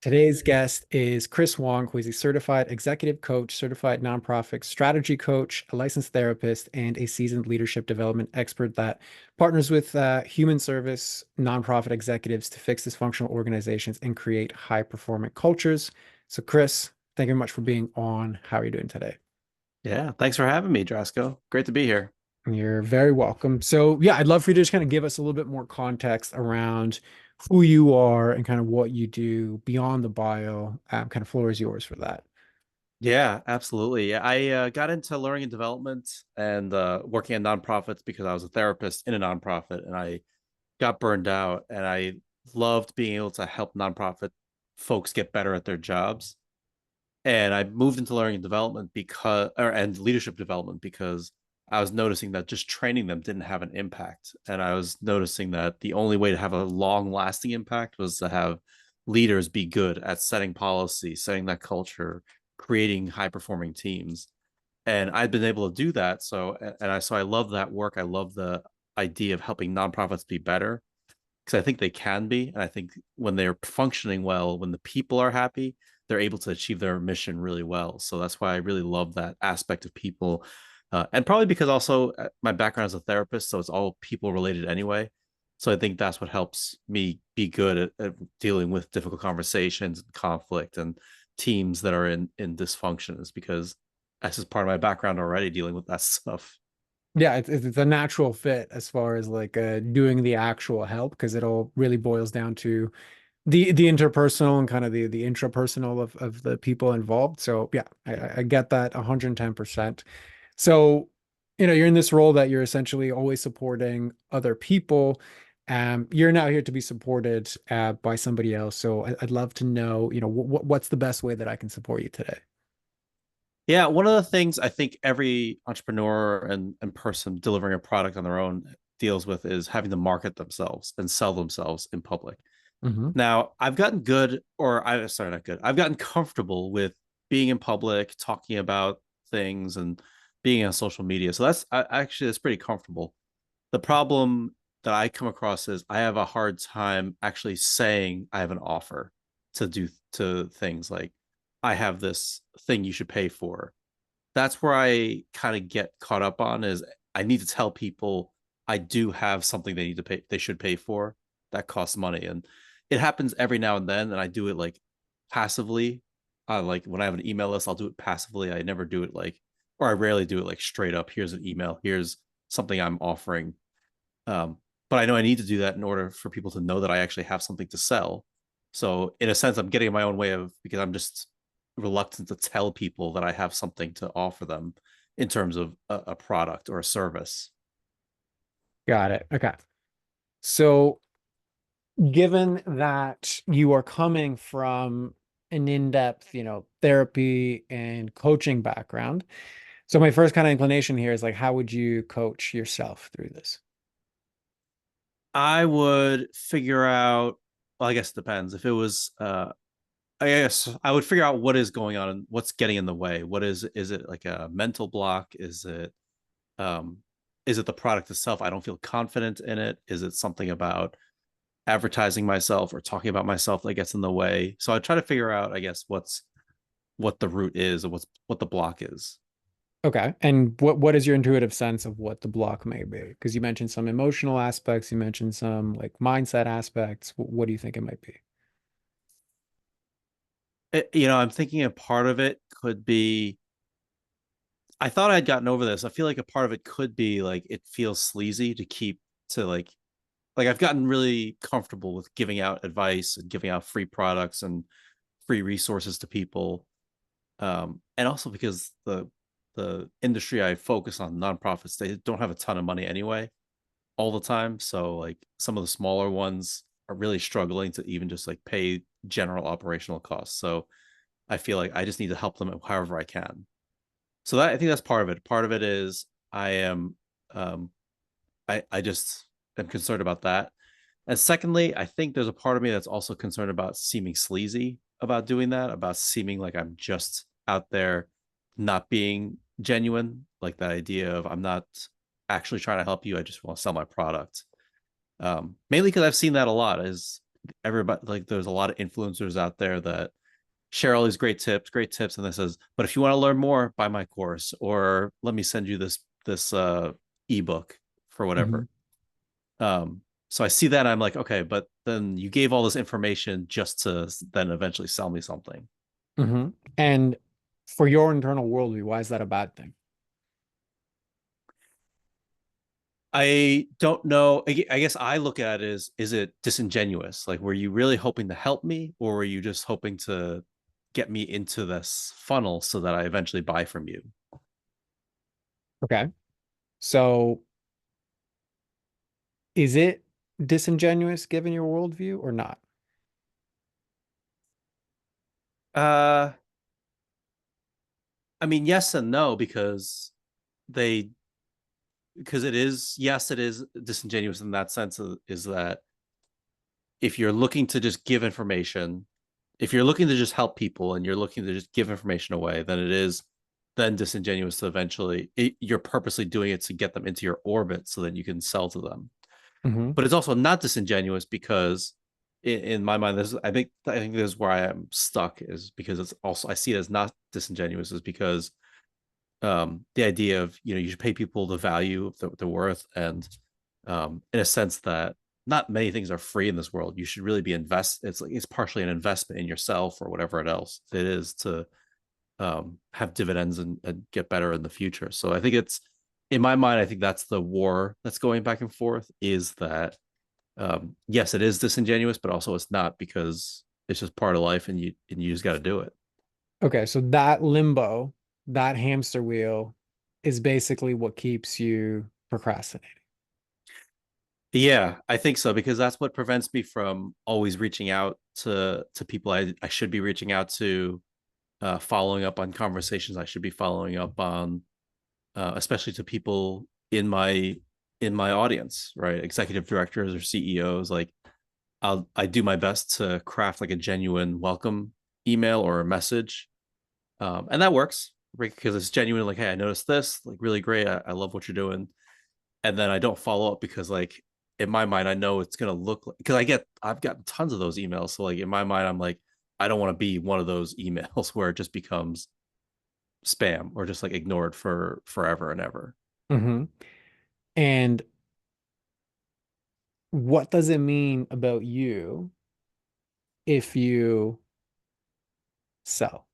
Today's guest is Chris Wong, who is a certified executive coach, certified nonprofit strategy coach, a licensed therapist, and a seasoned leadership development expert that partners with human service nonprofit executives to fix dysfunctional organizations and create high-performing cultures. So, Chris, thank you very much for being on. How are you doing today? Yeah, thanks for having me, Drasco. Great to be here. You're very welcome. So, yeah, I'd love for you to just kind of give us a little bit more context around who you are and kind of what you do beyond the bio. Kind of floor is yours for that. Yeah, absolutely. Yeah, I got into learning and development and working at nonprofits because I was a therapist in a nonprofit and I got burned out and I loved being able to help nonprofit folks get better at their jobs. And I moved into learning and development and leadership development because I was noticing that just training them didn't have an impact. And I was noticing that the only way to have a long lasting impact was to have leaders be good at setting policy, setting that culture, creating high performing teams. And I'd been able to do that. So I love that work. I love the idea of helping nonprofits be better because I think they can be. And I think when they're functioning well, when the people are happy, they're able to achieve their mission really well. So that's why I really love that aspect of people. And probably because also my background as a therapist, so it's all people related anyway. So I think that's what helps me be good at dealing with difficult conversations and conflict and teams that are in dysfunction is because that's just part of my background already dealing with that stuff. Yeah, it's a natural fit as far as like doing the actual help because it all really boils down to the interpersonal and kind of the intrapersonal of the people involved. So yeah, I get that 110%. So, you're in this role that you're essentially always supporting other people. You're now here to be supported by somebody else. So I'd love to know, what's the best way that I can support you today? Yeah, one of the things I think every entrepreneur and person delivering a product on their own deals with is having to market themselves and sell themselves in public. Hmm. Now, I've gotten good, or I sorry, not good. I've gotten comfortable with being in public, talking about things, and being on social media. So that's pretty comfortable. The problem that I come across is I have a hard time actually saying I have an offer to do to things like I have this thing you should pay for. That's where I kind of get caught up on is I need to tell people I do have something they should pay for that costs money. And it happens every now and then, and I do it like passively. Like when I have an email list, I'll do it passively. I never do it like, or I rarely do it like straight up. Here's an email. Here's something I'm offering. But I know I need to do that in order for people to know that I actually have something to sell. So in a sense, I'm getting in my own way of because I'm just reluctant to tell people that I have something to offer them in terms of a product or a service. Got it. Okay. So given that you are coming from an in-depth, therapy and coaching background, so my first kind of inclination here is like, how would you coach yourself through this? I would figure out, well, I guess it depends. If it was I guess I would figure out what is going on and what's getting in the way. Is it like a mental block? Um is it the product itself? I don't feel confident in it. Is it something about advertising myself or talking about myself that gets in the way? So I try to figure out, I guess, what the root is or what the block is. Okay. And what is your intuitive sense of what the block may be? Because you mentioned some emotional aspects, you mentioned some like mindset aspects. What do you think it might be? I'm thinking a part of it could be I thought I'd gotten over this. I feel like a part of it could be like it feels sleazy to keep to like I've gotten really comfortable with giving out advice and giving out free products and free resources to people. And also because the industry I focus on, nonprofits, they don't have a ton of money anyway, all the time. So like some of the smaller ones are really struggling to even just like pay general operational costs. So I feel like I just need to help them however I can. So that I think that's part of it. Part of it is I am um I just am concerned about that. And secondly, I think there's a part of me that's also concerned about seeming sleazy about doing that, about seeming like I'm just out there not being genuine, like that idea of I'm not actually trying to help you, I just want to sell my product. Mainly because I've seen that a lot is everybody, like there's a lot of influencers out there that share all these great tips, and this says, but if you want to learn more, buy my course, or let me send you this ebook for Hmm. whatever. Um, so I see that, I'm like, okay, but then you gave all this information just to then eventually sell me something. Hmm. And for your internal worldview, why is that a bad thing? I don't know. I guess I look at it as, is it disingenuous? Like, were you really hoping to help me, or were you just hoping to get me into this funnel so that I eventually buy from you? Okay. So is it disingenuous given your worldview or not? Uh, I mean, yes and no, because they, because it is, yes, it is disingenuous in that sense, is that if you're looking to just give information, if you're looking to just help people and you're looking to just give information away, then it is then disingenuous to eventually you're purposely doing it to get them into your orbit so that you can sell to them. Hmm. But it's also not disingenuous because in my mind, this I think this is where I am stuck, is because it's also, I see it as not disingenuous, is because the idea of, you should pay people the value of the worth, and in a sense that not many things are free in this world. You should really be it's like it's partially an investment in yourself or whatever it else it is to have dividends and get better in the future. So I think it's, in my mind, I think that's the war that's going back and forth, is that yes, it is disingenuous, but also it's not, because it's just part of life, and you just got to do it. Okay, so that limbo, that hamster wheel is basically what keeps you procrastinating. Yeah, I think so, because that's what prevents me from always reaching out to people I should be reaching out to, following up on conversations I should be following up on, especially to people in my audience, right? Executive directors or CEOs. Like, I do my best to craft like a genuine welcome email or a message, and that works, right? Because it's genuine. Like, hey, I noticed this. Like, really great. I love what you're doing, and then I don't follow up because, like, in my mind, I know it's gonna look like, because I've gotten tons of those emails. So like in my mind, I'm like, I don't want to be one of those emails where it just becomes spam or just like ignored for forever and ever. Hmm. And what does it mean about you if you sell?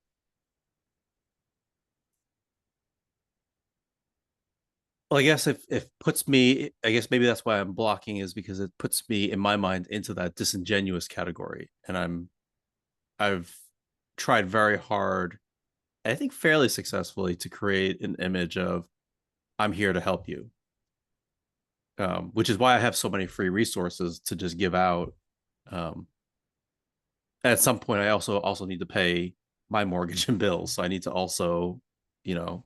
Well, I guess if puts me, I guess maybe that's why I'm blocking, is because it puts me in my mind into that disingenuous category, and I've tried very hard, I think fairly successfully, to create an image of, I'm here to help you, which is why I have so many free resources to just give out. Um, at some point, I also need to pay my mortgage and bills, so I need to also, you know,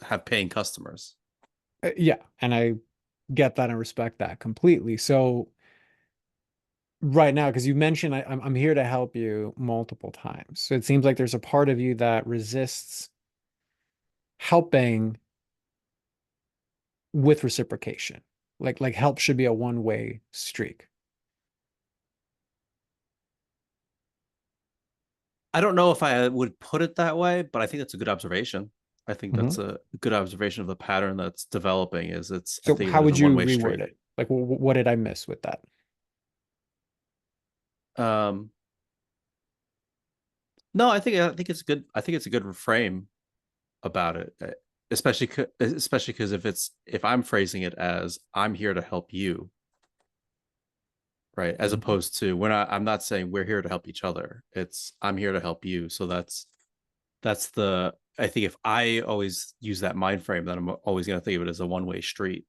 have paying customers. Yeah, and I get that and respect that completely. So right now, because you mentioned I'm here to help you multiple times. So it seems like there's a part of you that resists helping with reciprocation. Like help should be a one-way streak. I don't know if I would put it that way, but I think that's a good observation. I think Hmm. that's a good observation of the pattern that's developing. Is it's I So think of how it as a would you one-way reword street. it? Like what did I miss with that? Um, no, I think it's good. I think it's a good frame about it, especially because if I'm phrasing it as, I'm here to help you, right, as Mhm. opposed to, I'm not saying we're here to help each other. It's, I'm here to help you. So that's the, I think if I always use that mind frame, then I'm always going to think of it as a one-way street.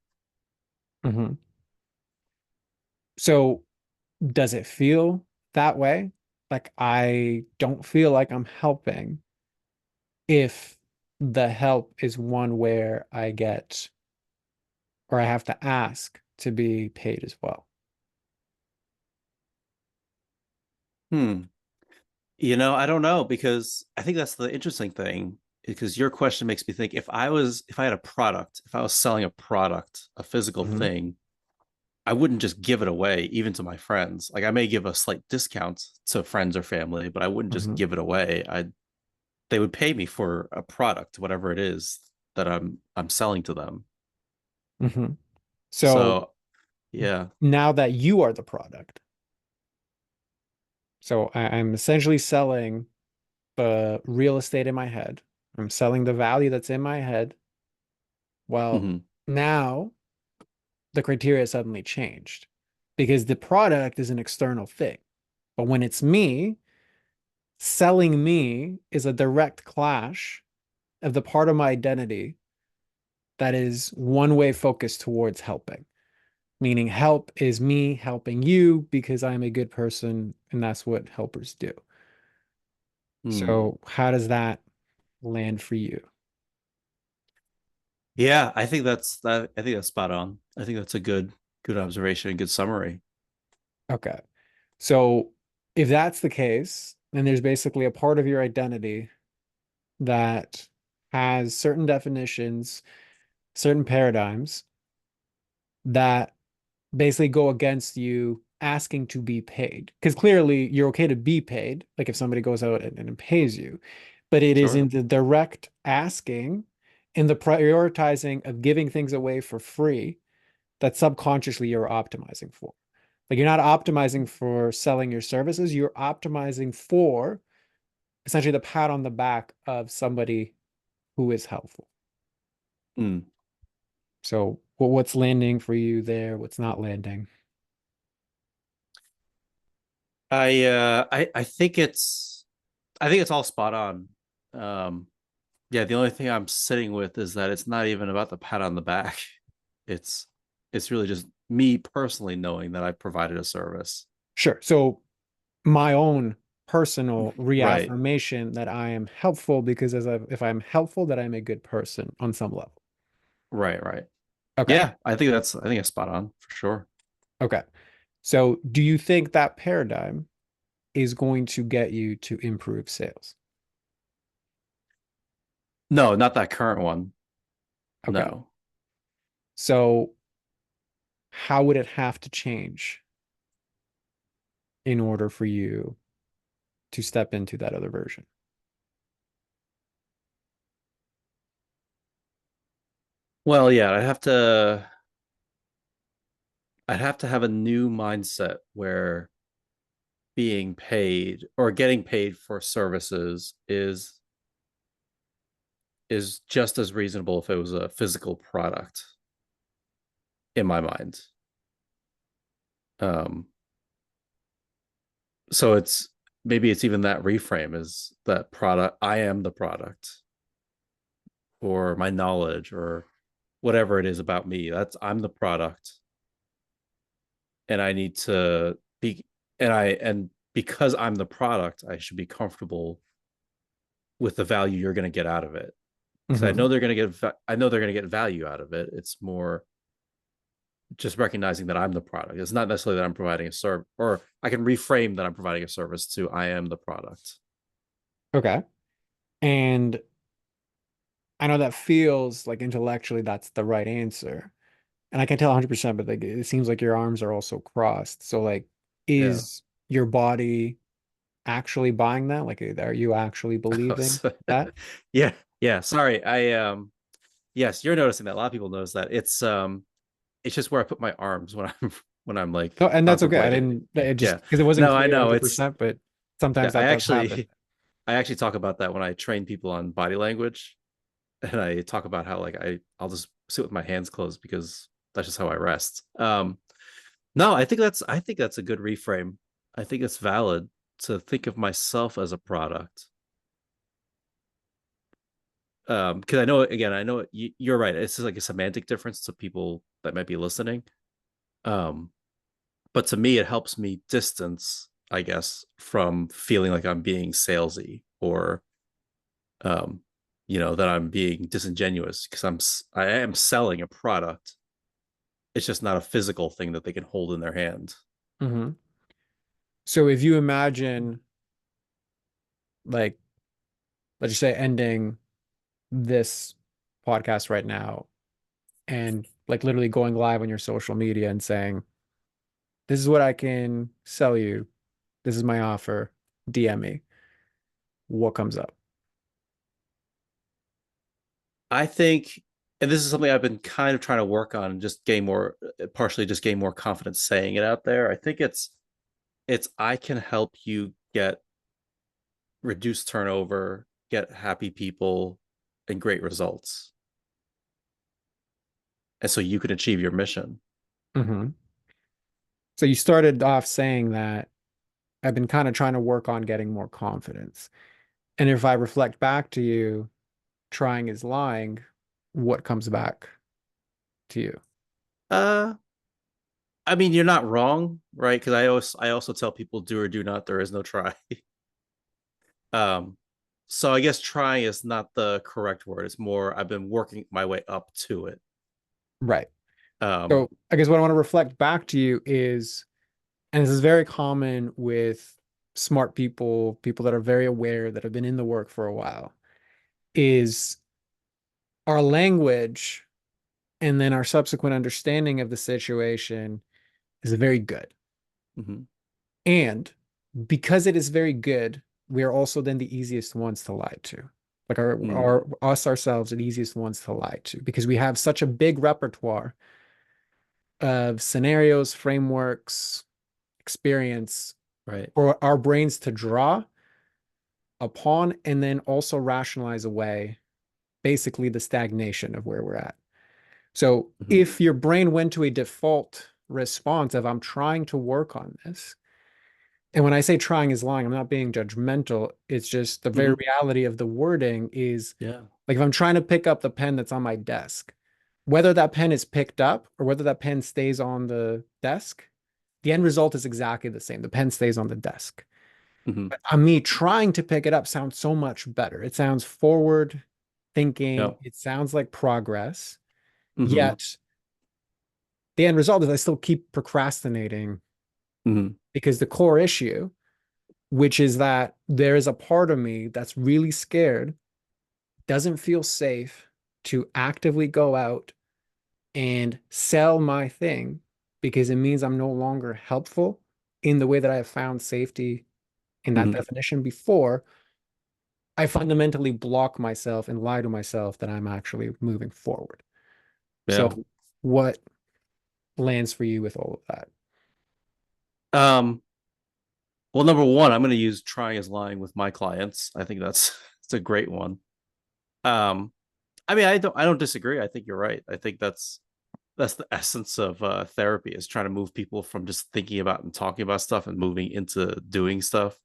Mhm. So does it feel that way? Like I don't feel like I'm helping if the help is one where I get or I have to ask to be paid as well. Hmm. I don't know, because I think that's the interesting thing, because your question makes me think, if I had a product, if I was selling a product, a physical Hmm. thing, I wouldn't just give it away even to my friends. Like I may give a slight discount to friends or family, but I wouldn't just Hmm. give it away. I They would pay me for a product, whatever it is that I'm selling to them. Hmm. So So yeah. now that you are the product, so I'm essentially selling the real estate in my head. I'm selling the value that's in my head. Well, Hmm. now the criteria suddenly changed because the product is an external thing. But when it's me, selling me is a direct clash of the part of my identity that is one way focused towards helping. Meaning, help is me helping you because I'm a good person and that's what helpers do. Hmm. So, how does that land for you? Yeah, I think that's spot on. I think that's a good observation, good summary. Okay. So, if that's the case, then there's basically a part of your identity that has certain definitions, certain paradigms that basically go against you asking to be paid. Because clearly you're okay to be paid, like if somebody goes out and pays you, but it is Sure. in the direct asking, in the prioritizing of giving things away for free that subconsciously you're optimizing for. Like you're not optimizing for selling your services, you're optimizing for essentially the pat on the back of somebody who is helpful. Hmm. So what's landing for you there? What's not landing? I think it's all spot on. Um, yeah, the only thing I'm sitting with is that it's not even about the pat on the back. It's it's really just me personally knowing that I provided a service. Sure. So my own personal Right. reaffirmation that I am helpful because if I'm helpful, that I'm a good person on some level. Right, right. Okay. Yeah, I think it's spot on for sure. Okay. So do you think that paradigm is going to get you to improve sales? No, not that current one. Okay. No. So how would it have to change in order for you to step into that other version? Well, yeah, I'd have to have a new mindset where being paid or getting paid for services is just as reasonable if it was a physical product in my mind. Um, so it's maybe it's even that reframe is that product. I am the product, or my knowledge, or whatever it is about me. That's I'm the product, and I need to be, and because I'm the product, I should be comfortable with the value you're going to get out of it. Because Hmm. I know they're going to get value out of it. It's more just recognizing that I'm the product. It's not necessarily that I'm providing a service, or I can reframe that I'm providing a service to I am the product. Okay. And I know that feels like intellectually that's the right answer. And I can tell 100%, but like it seems like your arms are also crossed. So like, Yeah. is your body actually buying that? Like, are you actually believing that? Yeah. Yeah. Sorry. Yes, you're noticing that. A lot of people notice that. It's just where I put my arms when I'm when I'm like No, and that's okay. I contemplating. didn't, it just Yeah. because it wasn't No, I clear know. It's 100%, but yeah, sometimes that does happen. I actually talk about that when I train people on body language, and I talk about how like I'll just sit with my hands closed because that's just how I rest. No, I think that's a good reframe. I think it's valid to think of myself as a product. Because I know again, I know you're right. It's just like a semantic difference to people that might be listening. Um, but to me, it helps me distance, I guess, from feeling like I'm being salesy or um, that I'm being disingenuous because I am selling a product. It's just not a physical thing that they can hold in their hand. Hmm. So if you imagine, like, let's just say ending this podcast right now and like literally going live on your social media and saying, This is what I can sell you. This is my offer. DM me. What comes up? I think, and this is something I've been kind of trying to work on, just getting more, partially just getting more confidence saying it out there. I think it's I can help you get reduce turnover, get happy people, and great results, and so you can achieve your mission. Hmm. So you started off saying that I've been kind of trying to work on getting more confidence. And if I reflect back to you, trying is lying, what comes back to you? Uh, I mean, you're not wrong, right? Because I also tell people do or do not. There is no try. Um, so I guess trying is not the correct word. It's more I've been working my way up to it. Right. Um, So I guess what I want to reflect back to you is, and this is very common with smart people, people that are very aware, that have been in the work for a while, is our language and then our subsequent understanding of the situation is very good. mhm, And because it is very good, we are also then the easiest ones to lie to. Like mm, our us ourselves are the easiest ones to lie to because we have such a big repertoire of scenarios, frameworks, experience right. for our brains to draw upon and then also rationalize away basically the stagnation of where we're at. So Mhm, if your brain went to a default response of I'm trying to work on this, and when I say trying is lying, I'm not being judgmental. It's just the very mhm, reality of the wording is yeah. like if I'm trying to pick up the pen that's on my desk, whether that pen is picked up or whether that pen stays on the desk, the end result is exactly the same. The pen stays on the desk. Mhm, But me trying to pick it up sounds so much better. It sounds forward thinking. yeah. It sounds like progress. Mhm, Yet the end result is I still keep procrastinating mhm, because the core issue, which is that there is a part of me that's really scared, doesn't feel safe to actively go out and sell my thing because it means I'm no longer helpful in the way that I have found safety in that mhm, definition before. I fundamentally block myself and lie to myself that I'm actually moving forward. yeah. So, what lands for you with all of that? Um, well, number one, I'm going to use trying is lying with my clients. I think that's it's a great one. Um, I mean, I don't disagree. I think you're right. I think that's the essence of therapy is trying to move people from just thinking about and talking about stuff and moving into doing stuff.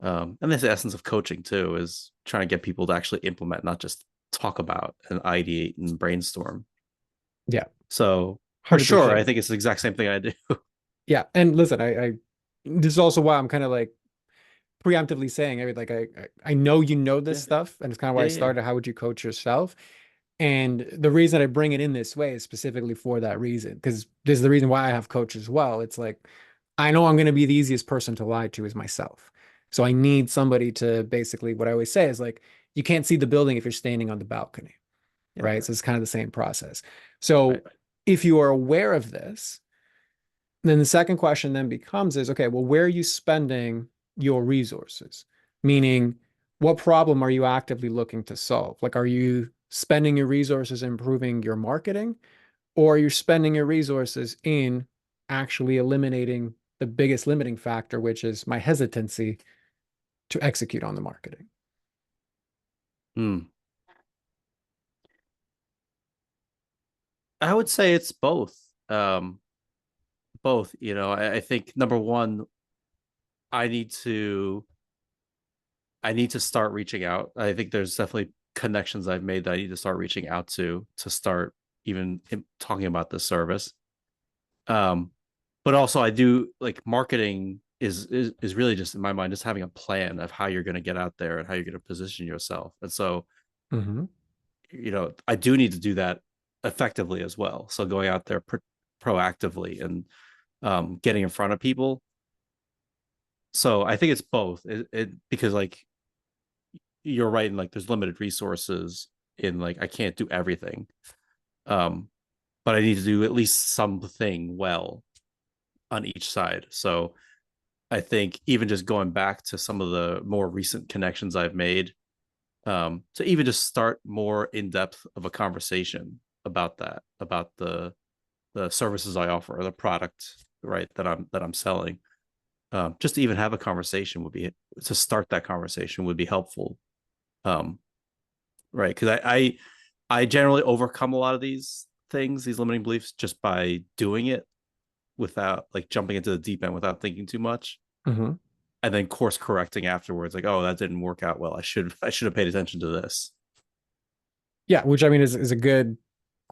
And that's the essence of coaching too, is trying to get people to actually implement, not just talk about and ideate and brainstorm. Yeah, So for sure, I 100%. think it's the exact same thing I do. Yeah, and listen, this is also why I'm kind of like preemptively saying, I mean, like I know you know this Yeah, stuff, and it's kind of why yeah, I yeah, started. How would you coach yourself? And the reason I bring it in this way is specifically for that reason, because this is the reason why I have coach as well. It's like I know I'm going to be the easiest person to lie to is myself. So I need somebody to basically, what I always say is like, you can't see the building if you're standing on the balcony, yeah. right? So it's kind of the same process. Right. So if you are aware of this, then the second question then becomes is, okay, well, where are you spending your resources? Meaning, what problem are you actively looking to solve? Like, are you spending your resources improving your marketing, or are you spending your resources in actually eliminating the biggest limiting factor, which is my hesitancy to execute on the marketing? Hmm. I would say it's both. Both. I think number one, I need to I need to start reaching out. I think there's definitely connections I've made that I need to start reaching out to start even talking about this service. Um, but also I do like marketing is really just in my mind just having a plan of how you're going to get out there and how you're going to position yourself. And so, Mm-hmm. I do need to do that effectively as well. So going out there proactively and getting in front of people. So I think it's both. Because like you're right, and like there's limited resources in like I can't do everything. Um, but I need to do at least something well. on each side. So I think even just going back to some of the more recent connections I've made, to even just start more in depth of a conversation about that, about the services I offer or the product, right, that I'm selling. Just to even have a conversation would be to start that conversation would be helpful. Um, right, because I generally overcome a lot of these things, these limiting beliefs, just by doing it without like jumping into the deep end without thinking too much, Hmm. and then course correcting afterwards. Like, oh, that didn't work out well. I should have paid attention to this. Yeah, which I mean is a good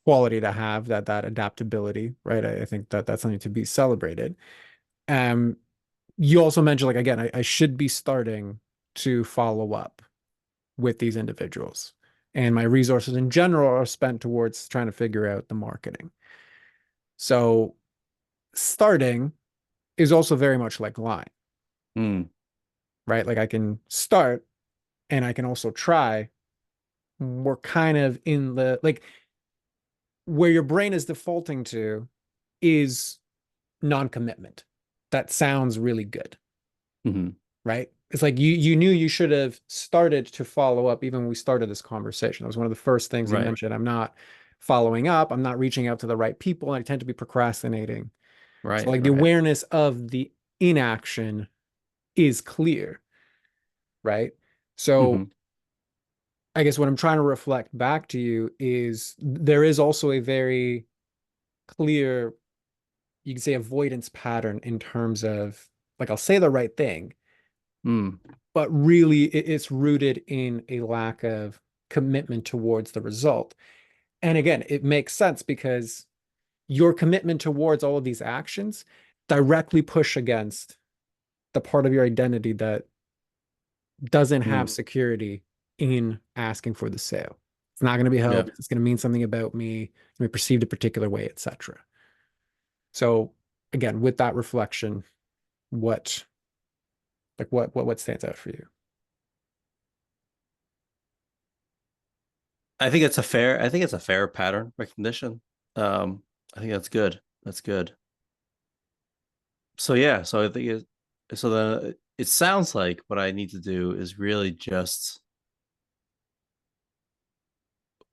quality to have, that adaptability, right? I think that that's something to be celebrated. Um, you also mentioned like again, I should be starting to follow up with these individuals. And my resources in general are spent towards trying to figure out the marketing. So starting is also very much like line, Mm, right? Like I can start and I can also try. We're kind of in the like where your brain is defaulting to is non-commitment. That sounds really good, mm-hmm. right? It's like you knew you should have started to follow up even when we started this conversation. That was one of the first things you Right, mentioned. I'm not following up. I'm not reaching out to the right people. And I tend to be procrastinating. So right, like the right. awareness of the inaction is clear, right? Mm-hmm. So I guess what I'm trying to reflect back to you is there is also a very clear, you can say avoidance pattern in terms of like I'll say the right thing, Mm, but really it's rooted in a lack of commitment towards the result. And again, it makes sense because your commitment towards all of these actions directly push against the part of your identity that doesn't have mm, security in asking for the sale. It's not going to be yeah. helped. It's going to mean something about me, it's going to be perceived a particular way, etc. So again, with that reflection, what what stands out for you? I think it's a fair pattern recognition. I think that's good. That's good. So yeah, so I think so then it sounds like what I need to do is really just,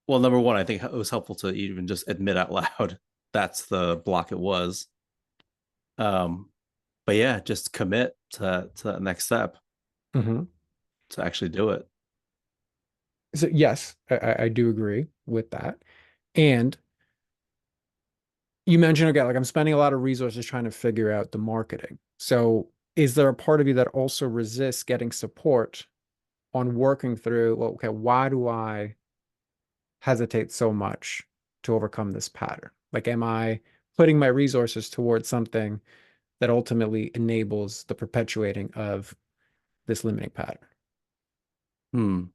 well, number one, I think it was helpful to even just admit out loud that's the block it was. Um, but yeah, just commit to that next step Hmm. to actually do it. So yes, I do agree with that. And you mentioned again, like I'm spending a lot of resources trying to figure out the marketing. So is there a part of you that also resists getting support on working through, well, okay, why do I hesitate so much to overcome this pattern? Like, am I putting my resources towards something that ultimately enables the perpetuating of this limiting pattern? Hmm.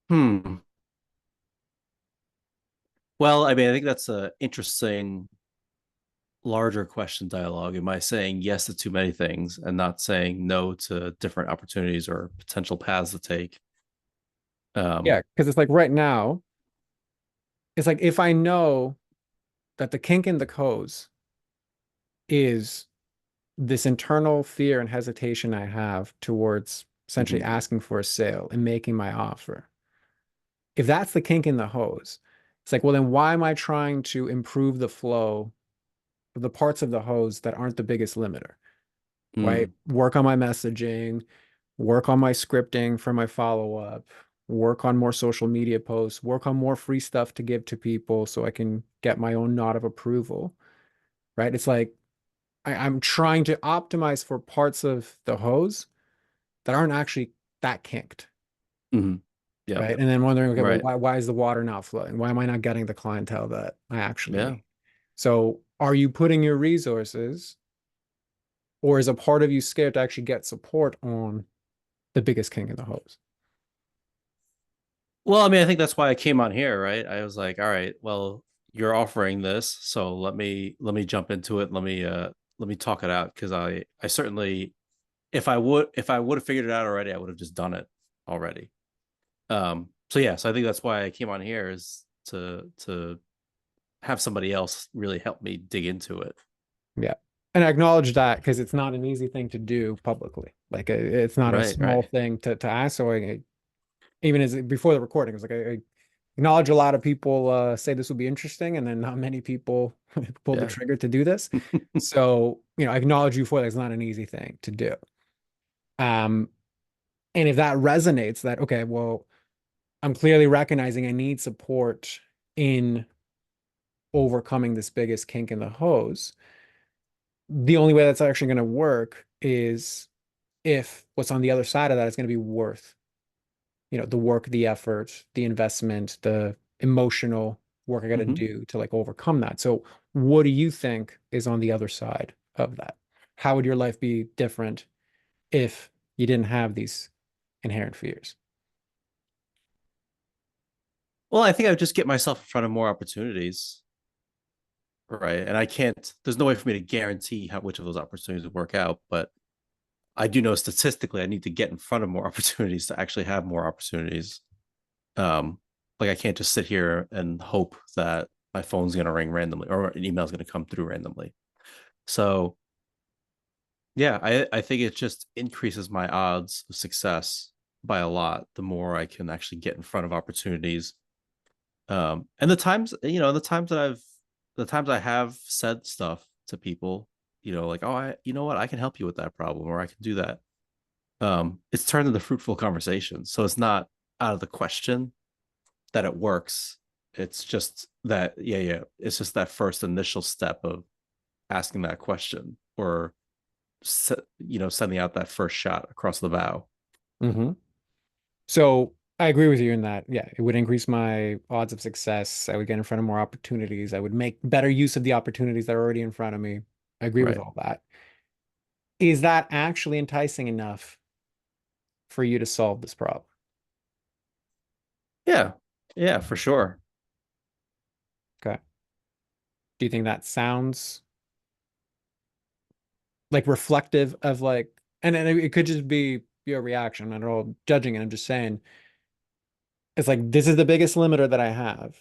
Hmm. Well, I mean, I think that's a interesting larger question dialogue. Am I saying yes to too many things and not saying no to different opportunities or potential paths to take? Yeah, Um, because it's like right now, it's like if I know that the kink in the hose is this internal fear and hesitation I have towards essentially mhm, asking for a sale and making my offer. If that's the kink in the hose, it's like, well, then why am I trying to improve the flow of the parts of the hose that aren't the biggest limiter, right? mm, Work on my messaging, work on my scripting for my follow up, work on more social media posts, work on more free stuff to give to people so I can get my own nod of approval, right? It's like I'm trying to optimize for parts of the hose that aren't actually that kinked, mhm. Yep. right? And then wondering, okay, well, Right. why is the water not flowing? Why am I not getting the clientele that I actually Yeah. need? So are you putting your resources, or is a part of you scared to actually get support on the biggest kink in the hose? Well, I mean, I think that's why I came on here, right? I was like, all right, well, you're offering this, so let me jump into it. Let me talk it out because I certainly, if I would have figured it out already, I would have just done it already. So yeah, so I think that's why I came on here, is to have somebody else really help me dig into it. Yeah. And I acknowledge that because it's not an easy thing to do publicly. Like it's not a Right, small right. thing to ask. So even as before the recording, it was like I acknowledge a lot of people say this would be interesting, and then not many people pull the Yeah. trigger to do this. So, I acknowledge you for that. It's not an easy thing to do. Um, and if that resonates, that okay, well, I'm clearly recognizing I need support in overcoming this biggest kink in the hose. The only way that's actually going to work is if what's on the other side of that is going to be worth, the work, the effort, the investment, the emotional work I got to Hmm. do to like overcome that. So, what do you think is on the other side of that? How would your life be different if you didn't have these inherent fears? Well, I think I would just get myself in front of more opportunities, right? And I can't, there's no way for me to guarantee how which of those opportunities would work out, but I do know statistically I need to get in front of more opportunities to actually have more opportunities. Um, like I can't just sit here and hope that my phone's going to ring randomly or an email is going to come through randomly. So yeah, I think it just increases my odds of success by a lot the more I can actually get in front of opportunities. And the times I have said stuff to people, like, oh, you know what, I can help you with that problem, or I can do that. It's turned into fruitful conversations. So it's not out of the question that it works. It's just that, yeah. It's just that first initial step of asking that question or, sending out that first shot across the bow. Hmm. So I agree with you in that, yeah, it would increase my odds of success. I would get in front of more opportunities. I would make better use of the opportunities that are already in front of me. I agree with Right. all that. Is that actually enticing enough for you to solve this problem? Yeah. Yeah, for sure. Okay. Do you think that sounds like reflective of like, and it could just be your reaction. I'm not at all judging it. I'm just saying it's like this is the biggest limiter that I have.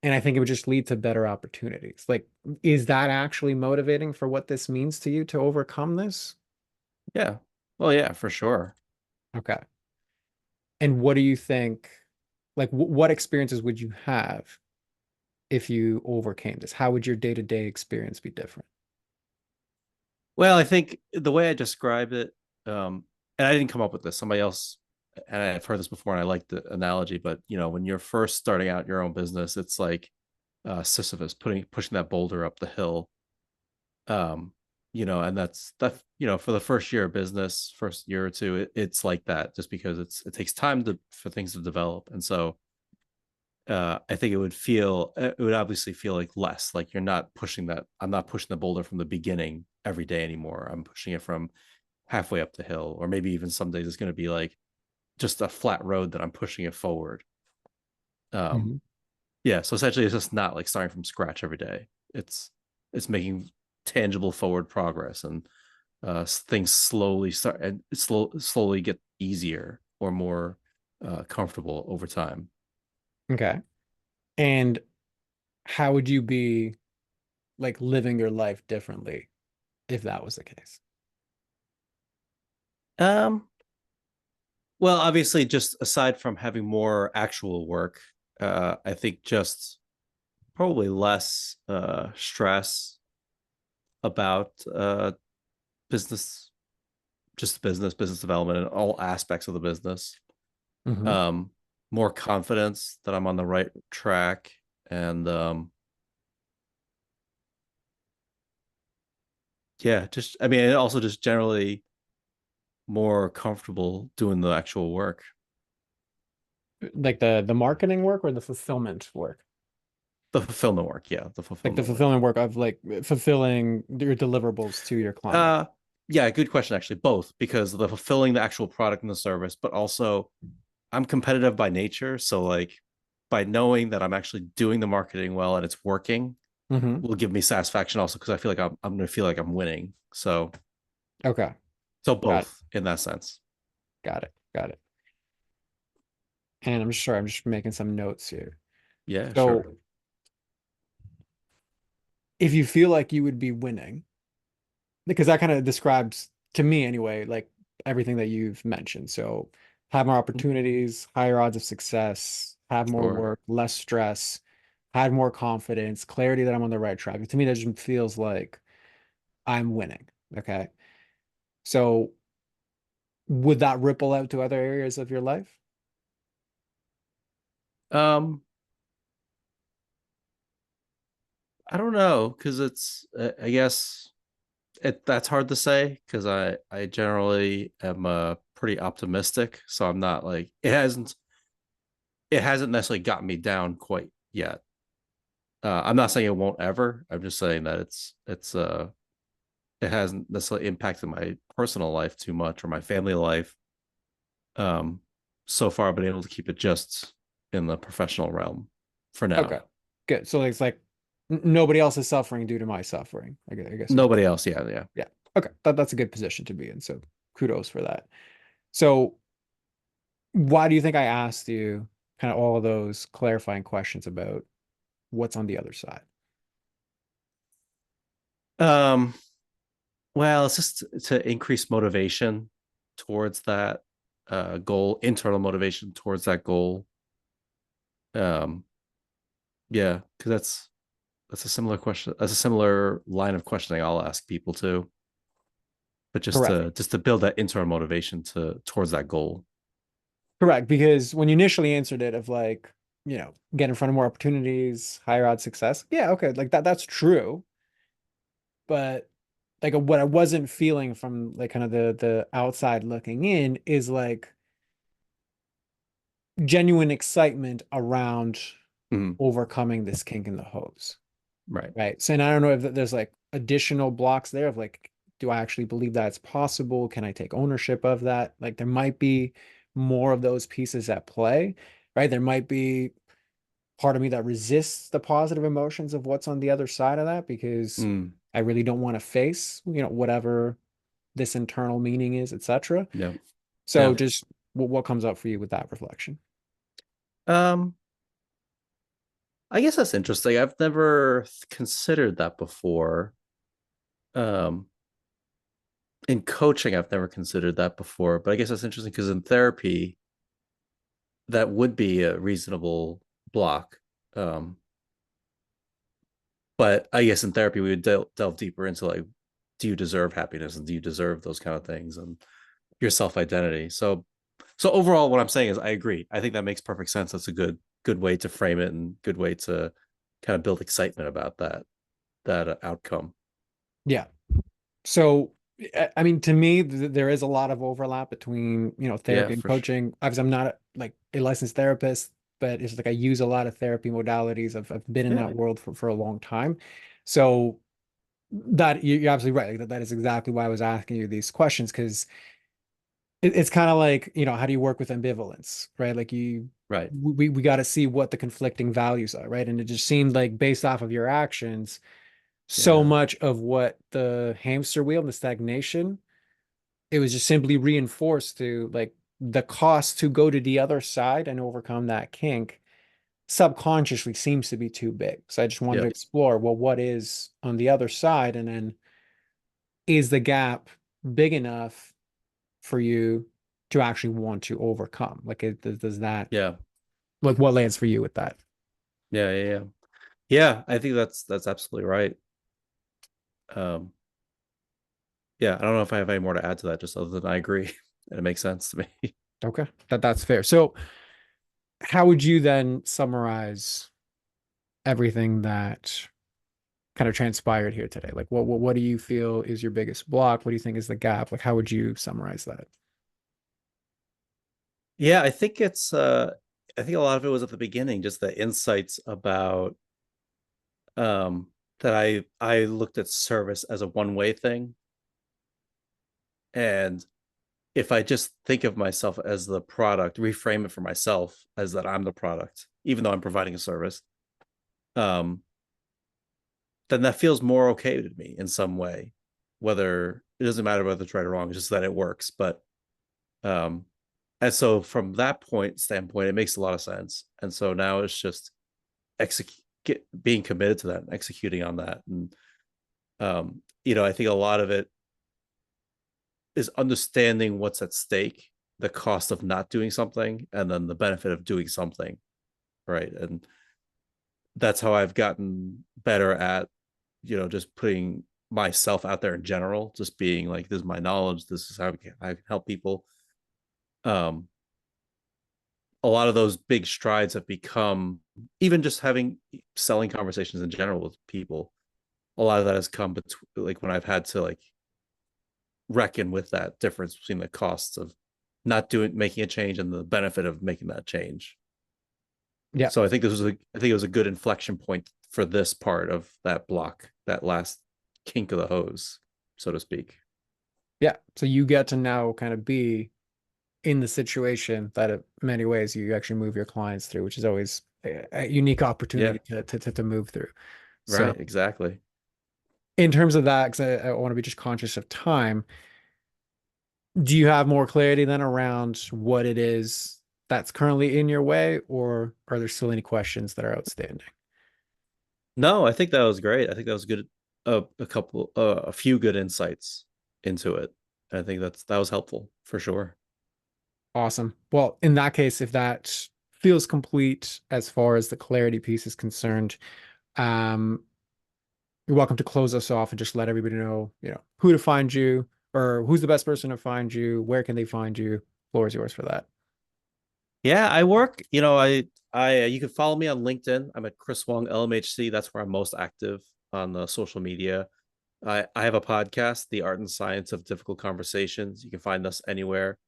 And I think it would just lead to better opportunities. Like, is that actually motivating for what this means to you to overcome this? Yeah. Well, yeah, for sure. Okay. And what do you think? Like, what experiences would you have if you overcame this? How would your day-to-day experience be different? Well, I think the way I described it, and I didn't come up with this, somebody else, and I've heard this before, and I like the analogy, but when you're first starting out your own business, it's like Sisyphus pushing that boulder up the hill. Um, and for the first year of business, first year or two, it's like that, just because it takes time for things to develop, and so I think it would obviously feel like less like you're not pushing that. I'm not pushing the boulder from the beginning every day anymore. I'm pushing it from halfway up the hill, or maybe even some days it's going to be like just a flat road that I'm pushing it forward. Um, Mhm. yeah. So essentially, it's just not like starting from scratch every day. It's making tangible forward progress, and things slowly start and slowly get easier or more comfortable over time. Okay. And how would you be like living your life differently if that was the case? Um, Well, obviously, just aside from having more actual work, I think just probably less stress about business, just business development, and all aspects of the business. Hmm. Um, More confidence that I'm on the right track, and yeah, just I mean, and also just generally more comfortable doing the actual work, Like the marketing work or the fulfillment work? the fulfillment work. Yeah, the Like the fulfillment work. fulfillment work of like fulfilling your deliverables to your client. Uh, yeah, good question actually. Both, because the fulfilling the actual product and the service, but also I'm competitive by nature, so like by knowing that I'm actually doing the marketing well and it's working Hmm. will give me satisfaction also, because I feel like I'm going to feel like I'm winning. Okay. So Got it. both in that sense. Got it. Got it. And I'm sure I'm just making some notes here. Yeah, So sure. if you feel like you would be winning, because that kind of describes to me anyway, like everything that you've mentioned. So have more opportunities, higher odds of success, have more Sure. work, less stress, had more confidence, clarity that I'm on the right track. To me, that just feels like I'm winning. Okay. So would that ripple out to other areas of your life? Um, I don't know because I guess that's hard to say because I generally am pretty optimistic, so I'm not like it hasn't necessarily gotten me down quite yet. I'm not saying it won't ever. I'm just saying that it hasn't necessarily impacted my personal life too much or my family life. Um, so far, I've been able to keep it just in the professional realm for Okay. now. Good. So it's like nobody else is suffering due to my suffering. I guess is Nobody else, yeah, yeah. yeah. Okay. That's a good position to be in. So kudos for that. So why do you think I asked you kind of all of those clarifying questions about what's on the other side? Um, well, it's just to increase motivation towards that goal, internal motivation towards that goal. Um, yeah, because that's a similar question. That's a similar line of questioning I'll ask people too. But just Correct. to build that internal motivation to towards that goal. Correct. Because when you initially answered it of like, get in front of more opportunities, higher odds success. Yeah, okay. Like that's true. But like what I wasn't feeling from like kind of the outside looking in is like genuine excitement around Mhm. overcoming this kink in the hose. Right. Right. So, and I don't know if there's like additional blocks there of like, do I actually believe that's possible? Can I take ownership of that? Like, there might be more of those pieces at play, right? There might be part of me that resists the positive emotions of what's on the other side of that because Mm, I really don't want to face, whatever this internal meaning is, etc. yeah. So, Yeah. just what comes up for you with that reflection? Um, I guess that's interesting. I've never considered that before. Um, in coaching, I've never considered that before, but I guess that's interesting because in therapy, that would be a reasonable block. Um, but I guess in therapy, we would delve deeper into like, do you deserve happiness and do you deserve those kind of things and your self identity? So overall, what I'm saying is, I agree. I think that makes perfect sense. That's a good way to frame it and good way to kind of build excitement about that outcome. Yeah. So, I mean, to me, there is a lot of overlap between, Yeah, therapy and for sure. coaching. Obviously, I'm not like a licensed therapist, but it's like I use a lot of therapy modalities. I've been in Yeah. that world for a long time. So that you're absolutely right. Like that is exactly why I was asking you these questions because it's kind of like, how do you work with ambivalence, right? Like Right. we got to see what the conflicting values are, right? And it just seemed like based off of your actions, so Yeah. much of what the hamster wheel and the stagnation, it was just simply reinforced to like the cost to go to the other side and overcome that kink subconsciously seems to be too big. So I just wanted to Yep. explore, well, what is on the other side? And then is the gap big enough for you to actually want to overcome? Like, does that, Yeah. like, what lands for you with that? Yeah. Yeah. Yeah. Yeah. I think that's absolutely right. Um, yeah. I don't know if I have any more to add to that, just other than I agree. And it makes sense to me. Okay, that's fair. So, how would you then summarize everything that kind of transpired here today? Like what do you feel is your biggest block? What do you think is the gap? Like how would you summarize that? Yeah, I think a lot of it was at the beginning, just the insights about that I looked at service as a one-way thing. And if I just think of myself as the product, reframe it for myself as that I'm the product, even though I'm providing a service, um, then that feels more okay to me in some way. Whether it doesn't matter whether it's right or wrong, it's just that it works. But um, and so from that standpoint, it makes a lot of sense. And so now it's just execute. being committed to that and executing on that. And I think a lot of it is understanding what's at stake, the cost of not doing something, and then the benefit of doing something, right? And that's how I've gotten better at, just putting myself out there in general, just being like, this is my knowledge, this is how I can help people. Um, a lot of those big strides have become, even just having selling conversations in general with people. A lot of that has come between, like, when I've had to like reckon with that difference between the costs of not doing making a change and the benefit of making that change. Yeah. So I think it was a good inflection point for this part of that block, that last kink of the hose, so to speak. Yeah. So you get to now kind of be in the situation that in many ways you actually move your clients through, which is always a unique Yeah, opportunity to move through. So right, exactly. in terms of that, because I want to be just conscious of time, do you have more clarity then around what it is that's currently in your way, or are there still any questions that are outstanding? No, I think that was great. I think that was good. A few good insights into it. I think that was helpful for sure. Awesome. Well, in that case, if that feels complete as far as the clarity piece is concerned, um, you're welcome to close us off and just let everybody know, who to find you or who's the best person to find you, where can they find you? Floor is yours for that. Yeah, I work. You can follow me on LinkedIn. I'm at Chris Wong LMHC. That's where I'm most active on the social media. I have a podcast, The Art and Science of Difficult Conversations. You can find us anywhere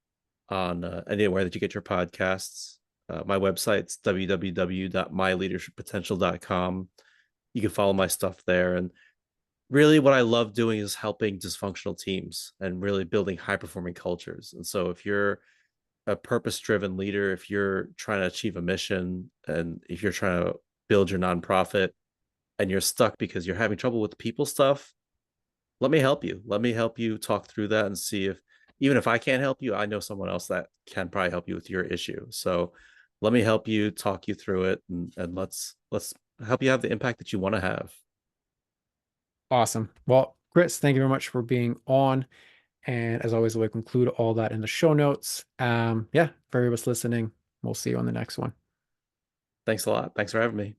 on anywhere that you get your podcasts. My website's www.myleadershippotential.com. You can follow my stuff there. And really, what I love doing is helping dysfunctional teams and really building high performing cultures. And so, if you're a purpose driven leader, if you're trying to achieve a mission, and if you're trying to build your nonprofit and you're stuck because you're having trouble with the people stuff, let me help you. Let me help you talk through that and see if, even if I can't help you, I know someone else that can probably help you with your issue. So let me help you talk you through it, and let's help you have the impact that you want to have. Awesome. Well, Chris, thank you very much for being on. And as always, we'll include all that in the show notes. Yeah, for everybody listening, we'll see you on the next one. Thanks a lot. Thanks for having me.